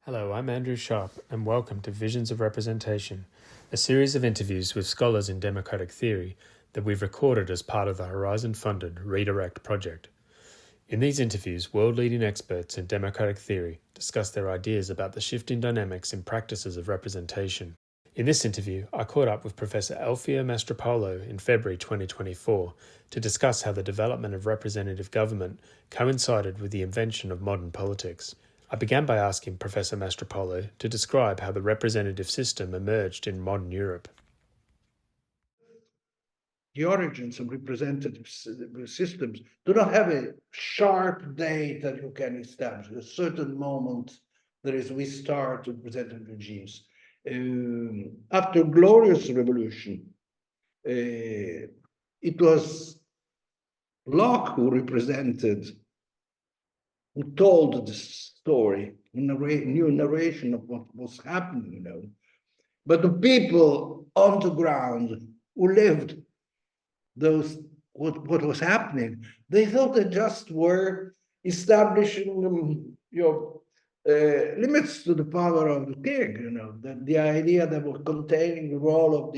Hello, I'm Andrew Schaap, and welcome to Visions of Representation, a series of interviews with scholars in democratic theory that we've recorded as part of the Horizon-funded Redirect project. In these interviews, world-leading experts in democratic theory discuss their ideas about the shifting dynamics and practices of representation. In this interview, I caught up with Professor Alfio Mastropaolo in February 2024 to discuss how the development of representative government coincided with the invention of modern politics. I began by asking Professor Mastropaolo to describe how the representative system emerged in modern Europe. The origins of representative systems do not have a sharp date that you can establish. At a certain moment, we start representative regimes. After Glorious Revolution, it was Locke who told the story, new narration of what was happening, But the people on the ground who lived what was happening, they thought they just were establishing limits to the power of the king, that the idea that was containing the role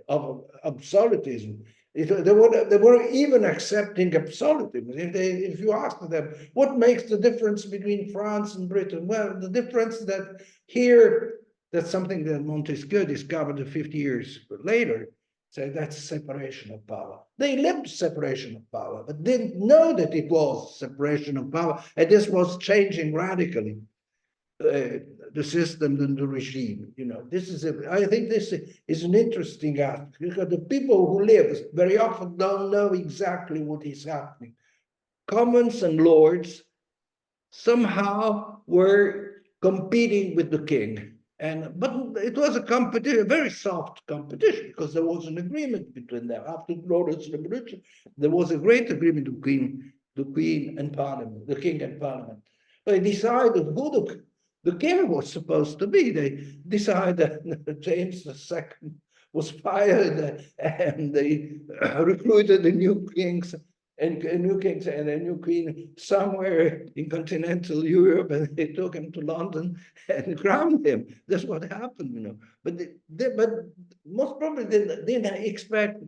of absolutism. They were even accepting absolutism. If you ask them, what makes the difference between France and Britain? Well, the difference that here, that's something that Montesquieu discovered 50 years later. So that's separation of power. They lived separation of power, but didn't know that it was separation of power, and this was changing radically the system and the regime. I think this is an interesting aspect, because the people who live very often don't know exactly what is happening. Commons and lords somehow were competing with the king. But it was a competition, a very soft competition, because there was an agreement between them. After the Glorious Revolution, there was a great agreement between the Queen and Parliament, the King and Parliament. They decided who the king was supposed to be. They decided that James II was fired, and they recruited the new kings and a new king and a new queen somewhere in continental Europe, and they took him to London and crowned him. That's what happened, But most probably they didn't expect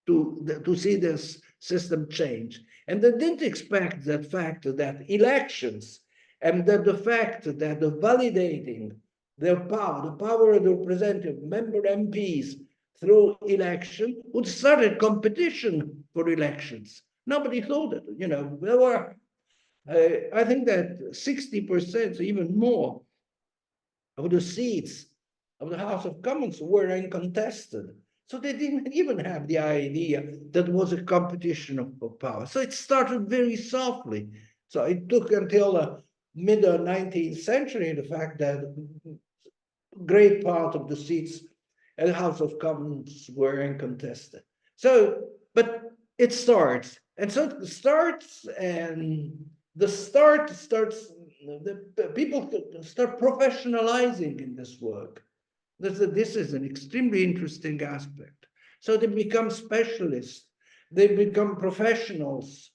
to see this system change, and they didn't expect that fact that elections and that the fact that the validating their power, the power of the representative member MPs through election, would start a competition for elections. Nobody thought it. There were, I think that 60%, even more, of the seats of the House of Commons were uncontested. So they didn't even have the idea that was a competition of power. So it started very softly. So it took until the mid-19th century, the fact that great part of the seats at the House of Commons were uncontested. So, but it starts. And so it starts, and the people start professionalizing in this work. This is an extremely interesting aspect. So they become specialists, they become professionals.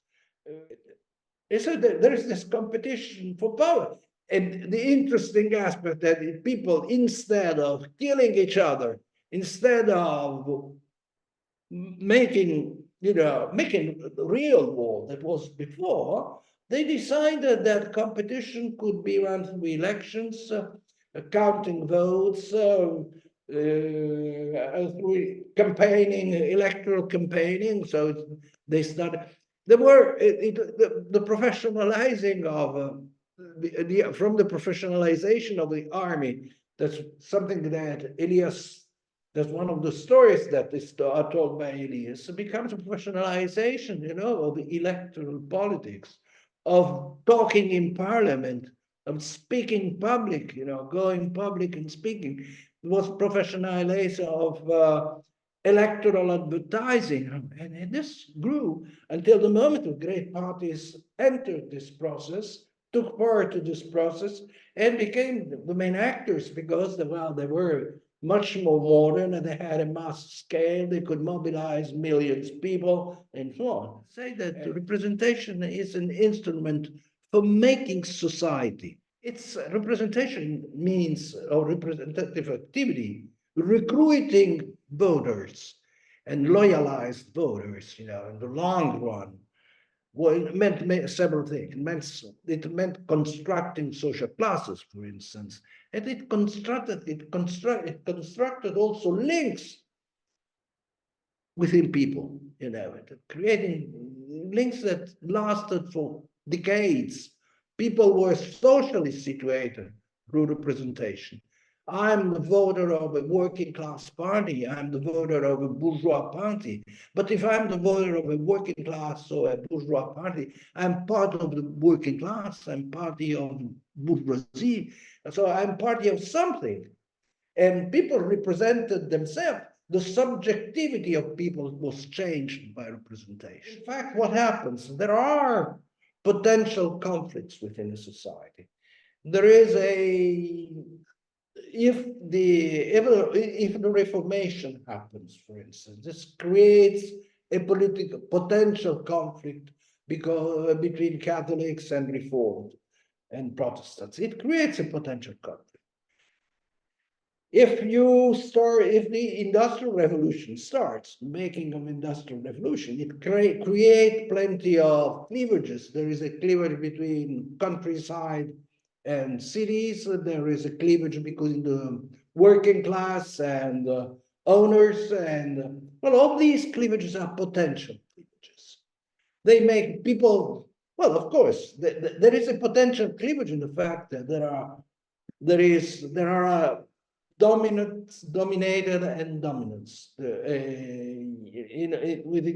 So there is this competition for power. And the interesting aspect that people, instead of killing each other, instead of making real war that was before, they decided that competition could be run through elections, counting votes, through campaigning, electoral campaigning. So they started. There were the professionalizing of from the professionalization of the army. That's something that Elias. That's one of the stories that are told by Elias. It becomes a professionalization, of the electoral politics, of talking in parliament, of speaking public, going public and speaking. It was professionalization of electoral advertising. And this grew until the moment of great parties entered this process, took part in this process, and became the main actors, because they were much more modern, and they had a mass scale. They could mobilize millions of people, and so on. Say that representation is an instrument for making society. Its representation means, or representative activity, recruiting voters and loyalized voters, in the long run. Well, it meant several things. It meant constructing social classes, for instance, and it constructed also links within people, creating links that lasted for decades. People were socially situated through representation. I'm the voter of a working class party. I'm the voter of a bourgeois party. But if I'm the voter of a working class or a bourgeois party, I'm part of the working class. I'm party of bourgeoisie. So I'm party of something. And people represented themselves. The subjectivity of people was changed by representation. In fact, what happens? There are potential conflicts within a society. There is if the Reformation happens, for instance, this creates a political potential conflict between Catholics and Reformed and Protestants. It creates a potential conflict. If the industrial revolution starts, making of industrial revolution, it create plenty of cleavages. There is a cleavage between countryside and cities. There is a cleavage between the working class and owners. And well, all these cleavages are potential cleavages. They make people, well, of course, there is a potential cleavage in the fact that there are dominated and dominance. Within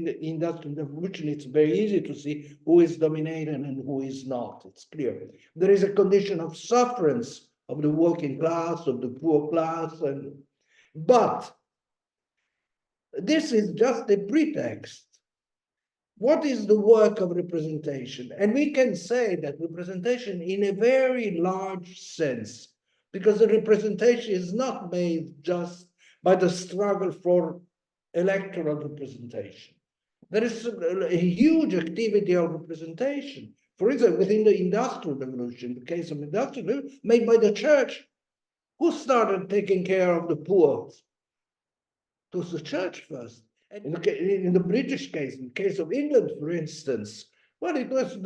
the industrial revolution, it's very easy to see who is dominated and who is not. It's clear. There is a condition of sufferance of the working class, of the poor class, but this is just a pretext. What is the work of representation? And we can say that representation in a very large sense, because the representation is not made just by the struggle for electoral representation. There is a huge activity of representation. For instance, within the Industrial Revolution, the case of Industrial Revolution, made by the church. Who started taking care of the poor? It was the church first. In the British case, in the case of England, for instance, well, it was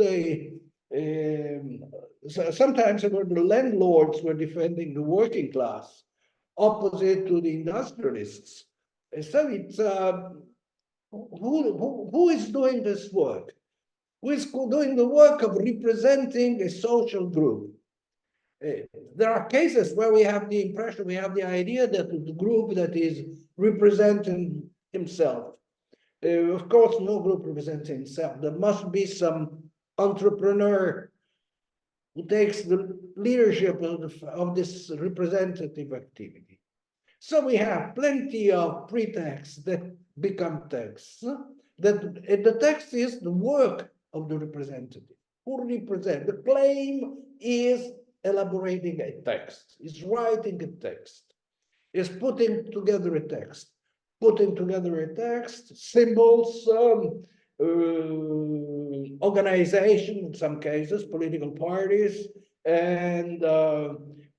sometimes it were the landlords were defending the working class, opposite to the industrialists. So it's who is doing this work? Who is doing the work of representing a social group? There are cases where we have the impression, we have the idea that the group that is representing himself. Of course, no group represents himself. There must be some entrepreneur who takes the leadership of this representative activity. So we have plenty of pretexts that become texts. The text is the work of the representative. Who represents? The claim is elaborating a text, is writing a text, is putting together a text. Putting together a text, symbols, organization, in some cases, political parties, and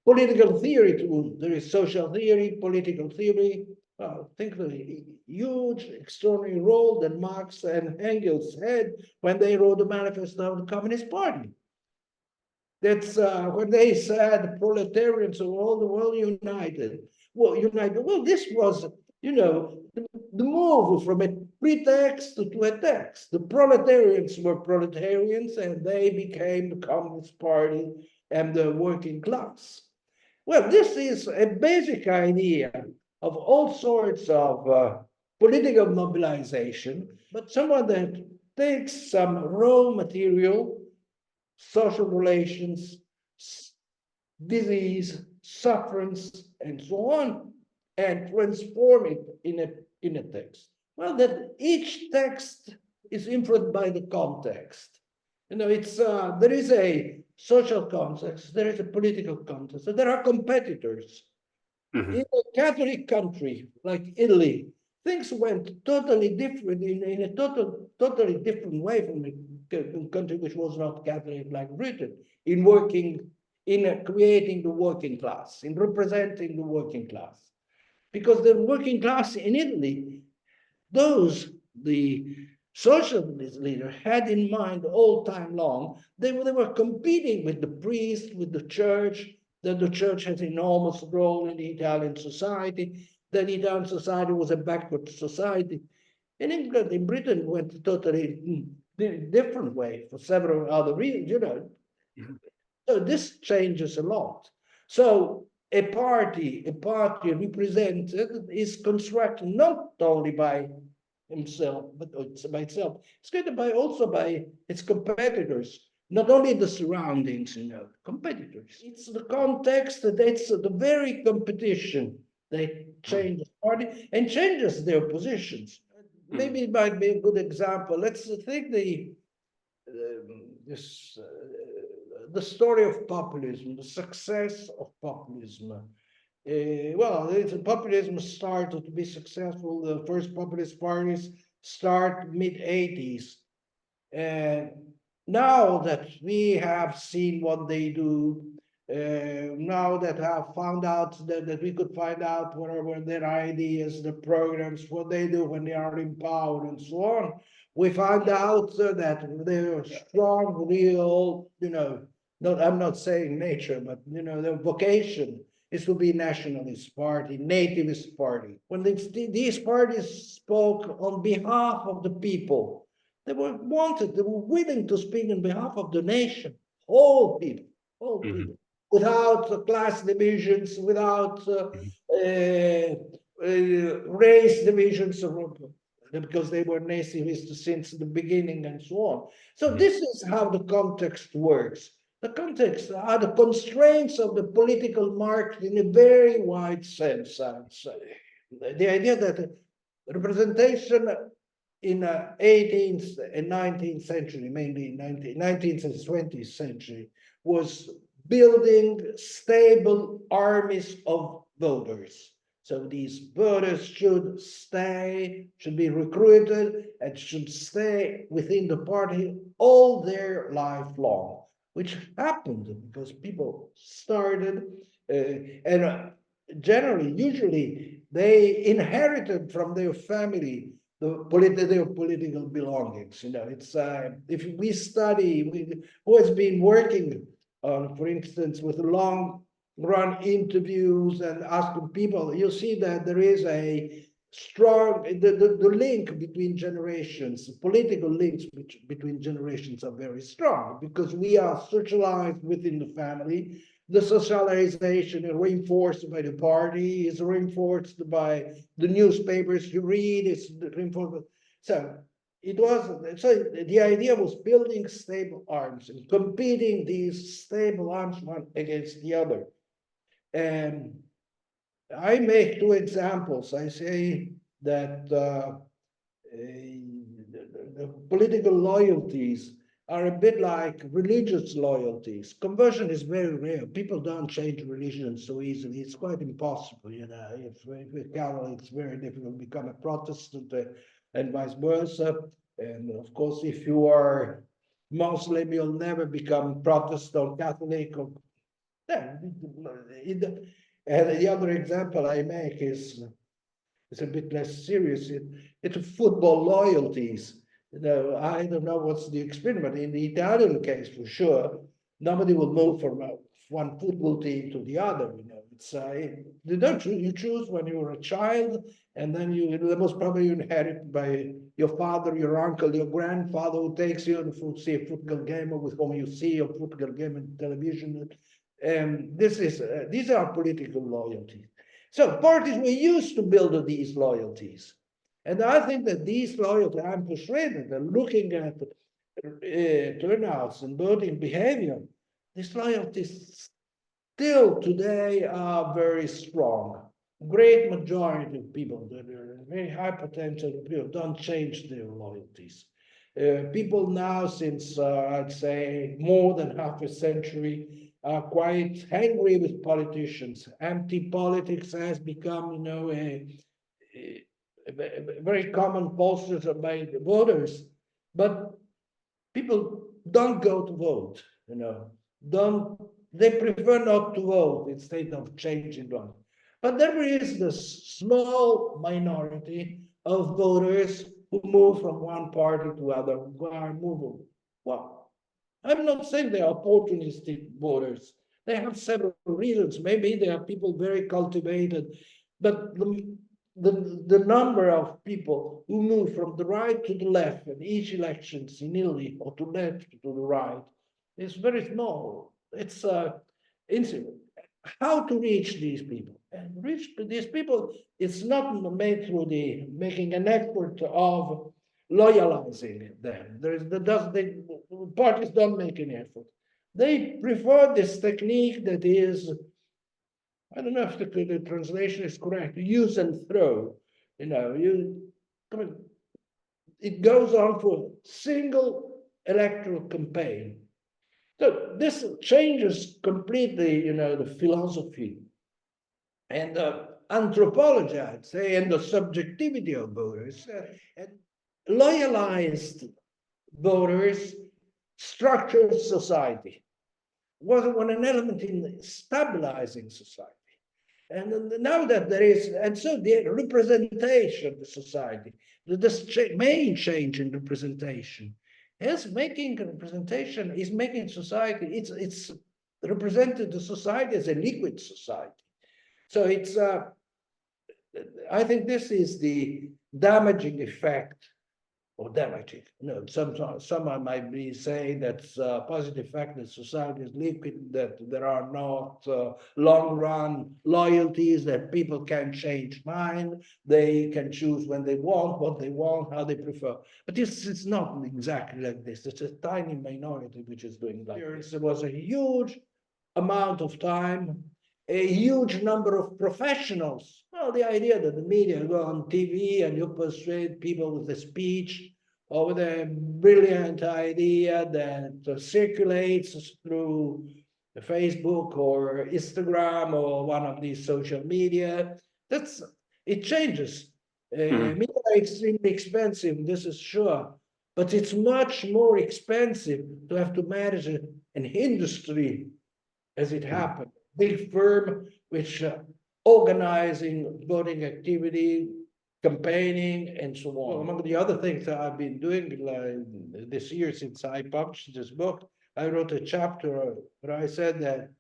political theory too. There is social theory, political theory. Think of the huge, extraordinary role that Marx and Engels had when they wrote the Manifesto of the Communist Party. That's when they said proletarians of all the world united. Well, this was, the move from a pretext to a text. The proletarians were proletarians and they became the Communist Party and the working class. Well, this is a basic idea of all sorts of political mobilization, but someone that takes some raw material, social relations, disease, sufferance, and so on, and transform it in a text. Well, that each text is influenced by the context. There is a social context, there is a political context, so there are competitors. Mm-hmm. In a Catholic country like Italy, things went totally different in a totally different way from a country which was not Catholic like Britain in working in creating the working class, in representing the working class. Because the working class in Italy, the socialist leader had in mind all time long, they were competing with the priest, with the church, that the church has an enormous role in the Italian society, that Italian society was a backward society. In England, in Britain, went a totally different way for several other reasons, So this changes a lot. So a party represented is constructed not only by himself, but it's by itself. It's created by also by its competitors, not only the surroundings, competitors. It's the context, it's the very competition that changes the party and changes their positions. Maybe it might be a good example. Let's think the story of populism, the success of populism. Populism started to be successful. The first populist parties start mid-80s. And now that we have seen what they do, now that have found out that we could find out whatever their ideas, the programs, what they do when they are in power and so on, we find out that they're strong, real, I'm not saying nature, but their vocation is to be nationalist party, nativist party. When these parties spoke on behalf of the people, they were willing to speak on behalf of the nation, all people, without class divisions, without race divisions, because they were nationalists since the beginning and so on. So this is how the context works. The context are the constraints of the political market in a very wide sense, I would say. The idea that representation in 18th and 19th century, mainly 19th and 20th century, was building stable armies of voters. So these voters should be recruited, and should stay within the party all their life long, which happened because people started, and generally, usually, they inherited from their family their political belongings. It's if we study, who has been working on, for instance, with long run interviews and asking people, you see that there is a strong the link between generations, political links between generations are very strong because we are socialized within the family. The socialization is reinforced by the party, is reinforced by the newspapers you read, it's reinforced. So the idea was building stable arms and competing these stable arms one against the other. And I make two examples. I say that the political loyalties are a bit like religious loyalties. Conversion is very rare. People don't change religion so easily. It's quite impossible, If you're Catholic, it's very difficult to become a Protestant and vice versa. And of course, if you are Muslim, you'll never become Protestant or Catholic. And the other example I make is a bit less serious. It's football loyalties. I don't know what's the experiment. In the Italian case, for sure, nobody will move from one football team to the other. It's you don't choose. You choose when you're a child, and then the most probably you inherit by your father, your uncle, your grandfather, who takes you to see a football game, or with whom you see a football game on television. And these are political loyalties. So parties were used to build these loyalties. And I think that these loyalties, I'm persuaded that looking at turnouts and voting behavior, these loyalties still today are very strong. Great majority of people, very high potential people, don't change their loyalties. People now, since I'd say more than half a century, are quite angry with politicians. Anti-politics has become, a very common posture by the voters, but people don't go to vote, don't they prefer not to vote instead of changing laws. But there is this small minority of voters who move from one party to other, who are movable. Well, I'm not saying they are opportunistic voters. They have several reasons. Maybe they are people very cultivated, but the number of people who move from the right to the left in each elections in Italy, or to left to the right, is very small. It's how to reach these people. And reach these people, it's not made through the making an effort of loyalizing them. The parties don't make any effort. They prefer this technique that is, I don't know if the translation is correct, use and throw. You know, it goes on for a single electoral campaign. So this changes completely, the philosophy and anthropology, I'd say, and the subjectivity of voters. And loyalized voters structured society, was an element in stabilizing society. And now that there is, and so the representation of the society, the main change in representation is making society, it's represented the society as a liquid society. So it's, I think this is the damaging effect, or damaging. Someone might be saying that's a positive fact that society is liquid, that there are not long-run loyalties, that people can change mind, they can choose when they want, what they want, how they prefer. But it's not exactly like this. It's a tiny minority which is doing like this. There was a huge amount of time, a huge number of professionals. Well, the idea that the media go on TV and you persuade people with a speech or with a brilliant idea that circulates through Facebook or Instagram or one of these social media, it changes. Media is extremely expensive, this is sure, but it's much more expensive to have to manage an industry as it happened. Big firm which organizing voting activity, campaigning, and so on. Well, among the other things that I've been doing this year since I published this book, I wrote a chapter where I said that,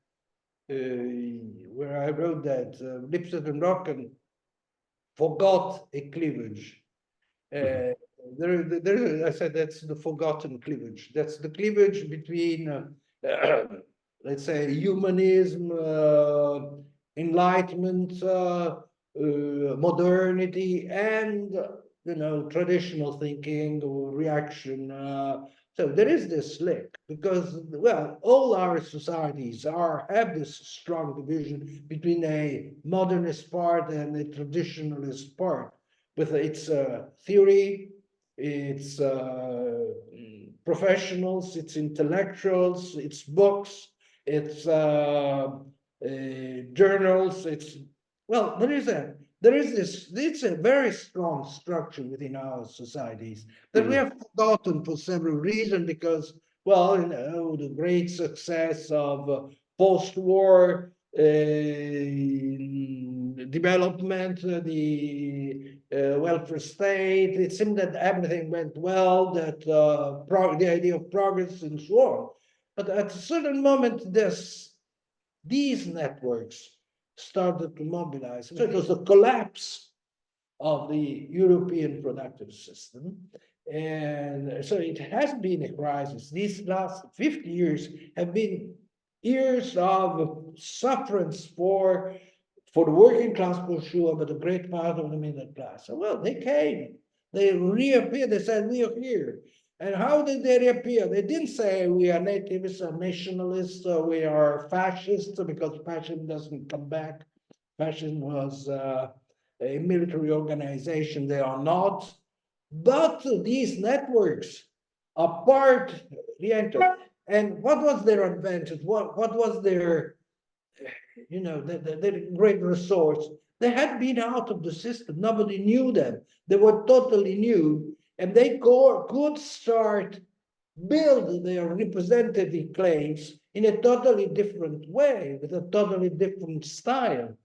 Lipset and Rocken forgot a cleavage. I said that's the forgotten cleavage. That's the cleavage between let's say, humanism, enlightenment, modernity, and traditional thinking or reaction. So there is this link because, well, all our societies have this strong division between a modernist part and a traditionalist part, with its theory, its professionals, its intellectuals, its books, its journals. It's a very strong structure within our societies that we have forgotten for several reasons because, well, the great success of post-war development, the welfare state. It seemed that everything went well, that the idea of progress and so on. But at a certain moment, these networks started to mobilize. So it was the collapse of the European productive system. And so it has been a crisis. These last 50 years have been years of sufferance for the working class for sure, but a great part of the middle class. So, well, they came, they reappeared, they said, we are here. And how did they reappear? They didn't say we are nativists or nationalists or we are fascists, because fascism doesn't come back. Fascism was a military organization. They are not. But these networks are re-entered. And what was their advantage? What was their, the great resource? They had been out of the system. Nobody knew them. They were totally new. And they could start build their representative claims in a totally different way, with a totally different style.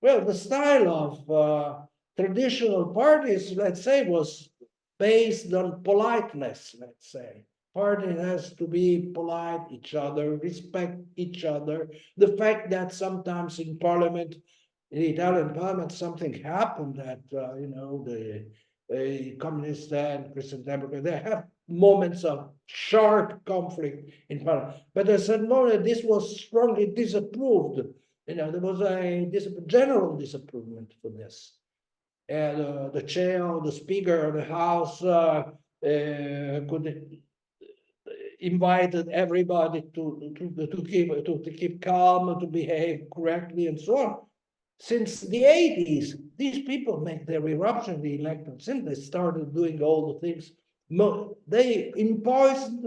Well, the style of traditional parties, let's say, was based on politeness, let's say. Party has to be polite each other, respect each other. The fact that sometimes in parliament, in the Italian parliament, something happened that, the communist and Christian Democrat, they have moments of sharp conflict in parliament. But at a certain moment, this was strongly disapproved. There was a general disapproval for this. And the chair, the speaker of the house could invited everybody to keep calm, to behave correctly, and so on. Since the 80s, these people make their eruption in the electorate. Since they started doing all the things, they imposed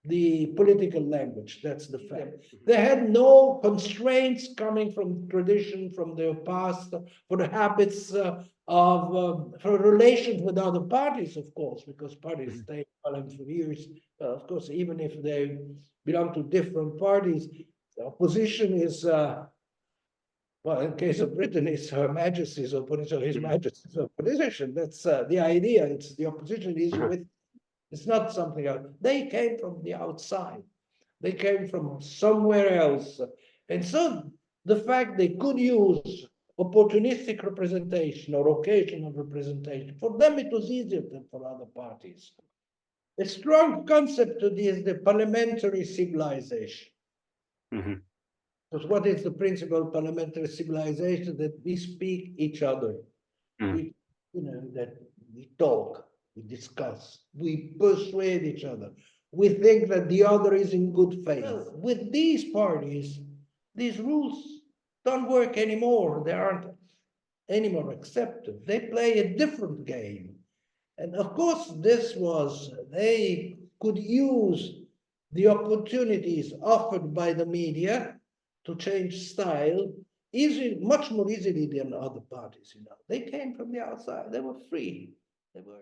the political language. That's the fact. They had no constraints coming from tradition, from their past, for the habits for relations with other parties, of course, because parties stay following for years. Of course, even if they belong to different parties, the opposition is, well, in case of Britain, it's Her Majesty's opposition, His Majesty's opposition. That's the idea. It's the opposition is with. It's not something else. They came from the outside. They came from somewhere else. And so the fact they could use opportunistic representation or occasional representation, for them it was easier than for other parties. A strong concept to this is the parliamentary civilization. Because what is the principle of parliamentary civilization? That we speak each other. We, that we talk. We discuss, we persuade each other. We think that the other is in good faith. Well, with these parties, these rules don't work anymore. They aren't anymore accepted. They play a different game. And of course, they could use the opportunities offered by the media to change style much more easily than other parties. They came from the outside. They were free. They were